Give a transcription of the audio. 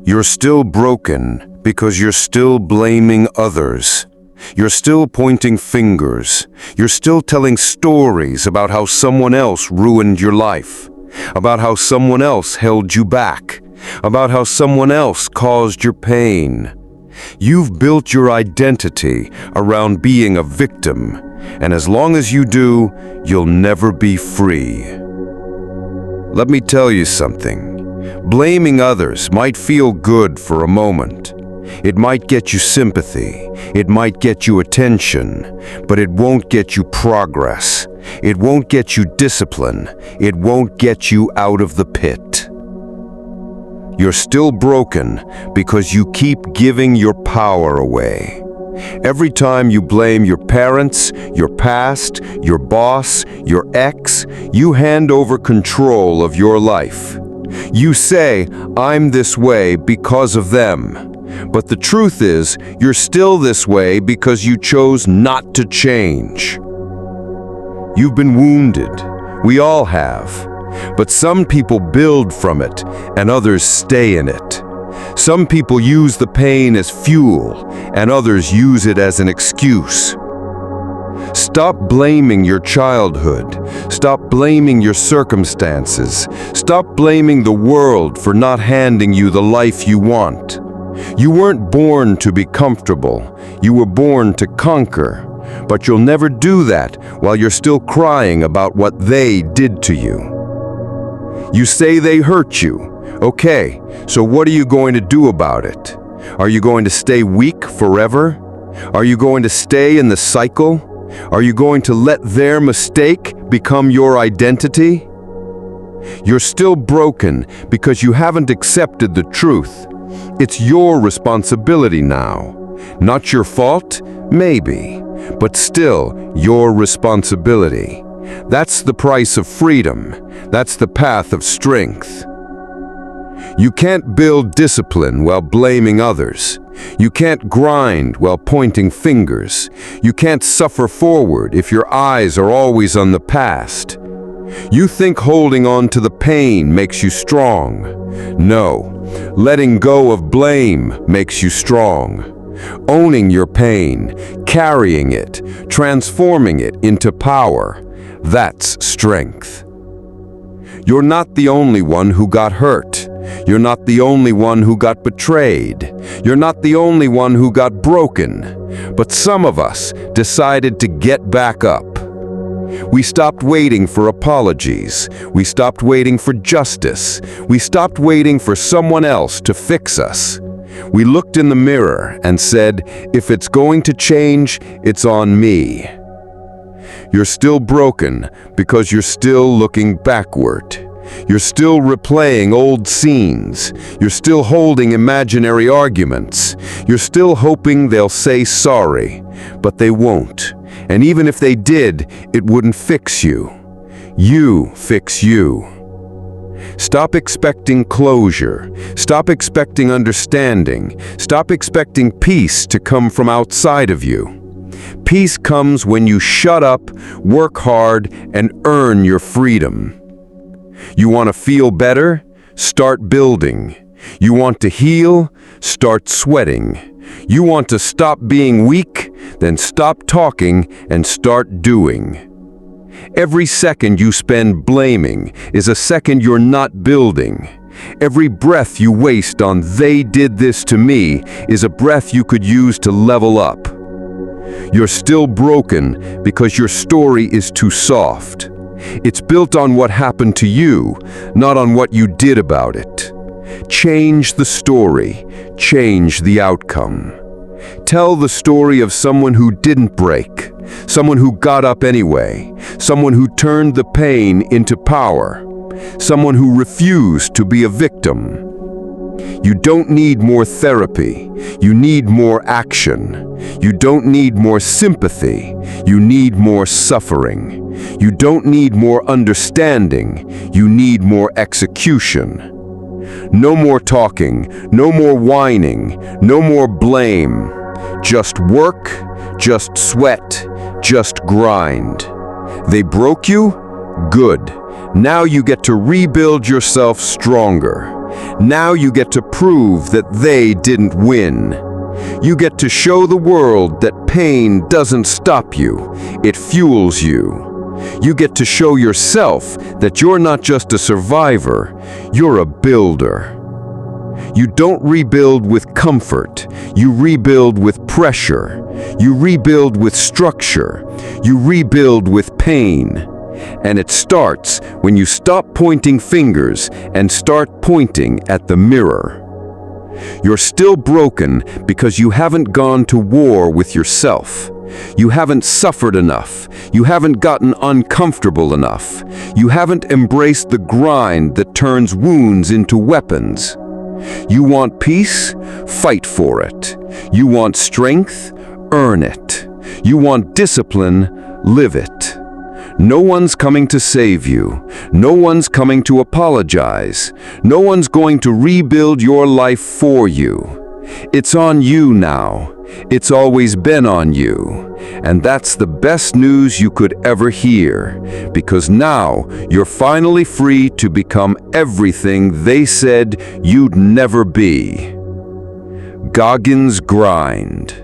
You're still broken because you're still blaming others. You're still pointing fingers. You're still telling stories about how someone else ruined your life, about how someone else held you back, about how someone else caused your pain. You've built your identity around being a victim, and as long as you do, you'll never be free. Let me tell you something. Blaming others might feel good for a moment. It might get you sympathy. It might get you attention, but it won't get you progress. It won't get you discipline. It won't get you out of the pit. You're still broken because you keep giving your power away. Every time you blame your parents, your past, your boss, your ex, you hand over control of your life. You say, "I'm this way because of them." But the truth is, you're still this way because you chose not to change. You've been wounded. We all have. But some people build from it, and others stay in it. Some people use the pain as fuel, and others use it as an excuse. Stop blaming your childhood. Stop blaming your circumstances. Stop blaming the world for not handing you the life you want. You weren't born to be comfortable. You were born to conquer. But you'll never do that while you're still crying about what they did to you. You say they hurt you. Okay, so what are you going to do about it? Are you going to stay weak forever? Are you going to stay in the cycle? Are you going to let their mistake become your identity? You're still broken because you haven't accepted the truth. It's your responsibility now. Not your fault? Maybe. But still, your responsibility. That's the price of freedom. That's the path of strength. You can't build discipline while blaming others. You can't grind while pointing fingers. You can't suffer forward if your eyes are always on the past. You think holding on to the pain makes you strong. No, letting go of blame makes you strong. Owning your pain, carrying it, transforming it into power, that's strength. You're not the only one who got hurt. You're not the only one who got betrayed. You're not the only one who got broken. But some of us decided to get back up. We stopped waiting for apologies. We stopped waiting for justice. We stopped waiting for someone else to fix us. We looked in the mirror and said, if it's going to change, it's on me. You're still broken because you're still looking backward. You're still replaying old scenes. You're still holding imaginary arguments. You're still hoping they'll say sorry, but they won't. And even if they did, it wouldn't fix you. You fix you. Stop expecting closure. Stop expecting understanding. Stop expecting peace to come from outside of you. Peace comes when you shut up, work hard, and earn your freedom. You want to feel better? Start building. You want to heal? Start sweating. You want to stop being weak? Then stop talking and start doing. Every second you spend blaming is a second you're not building. Every breath you waste on "they did this to me" is a breath you could use to level up. You're still broken because your story is too soft. It's built on what happened to you, not on what you did about it. Change the story. Change the outcome. Tell the story of someone who didn't break, someone who got up anyway, someone who turned the pain into power, someone who refused to be a victim. You don't need more therapy. You need more action. You don't need more sympathy. You need more suffering. You don't need more understanding. You need more execution. No more talking, no more whining, no more blame. Just work, just sweat, just grind. They broke you? Good. Now you get to rebuild yourself stronger. Now you get to prove that they didn't win. You get to show the world that pain doesn't stop you, it fuels you. You get to show yourself that you're not just a survivor, you're a builder. You don't rebuild with comfort, you rebuild with pressure. You rebuild with structure, you rebuild with pain. And it starts when you stop pointing fingers and start pointing at the mirror. You're still broken because you haven't gone to war with yourself. You haven't suffered enough. You haven't gotten uncomfortable enough. You haven't embraced the grind that turns wounds into weapons. You want peace? Fight for it. You want strength? Earn it. You want discipline? Live it. No one's coming to save you. No one's coming to apologize. No one's going to rebuild your life for you. It's on you now. It's always been on you. And that's the best news you could ever hear, because now you're finally free to become everything they said you'd never be. Goggins Grind.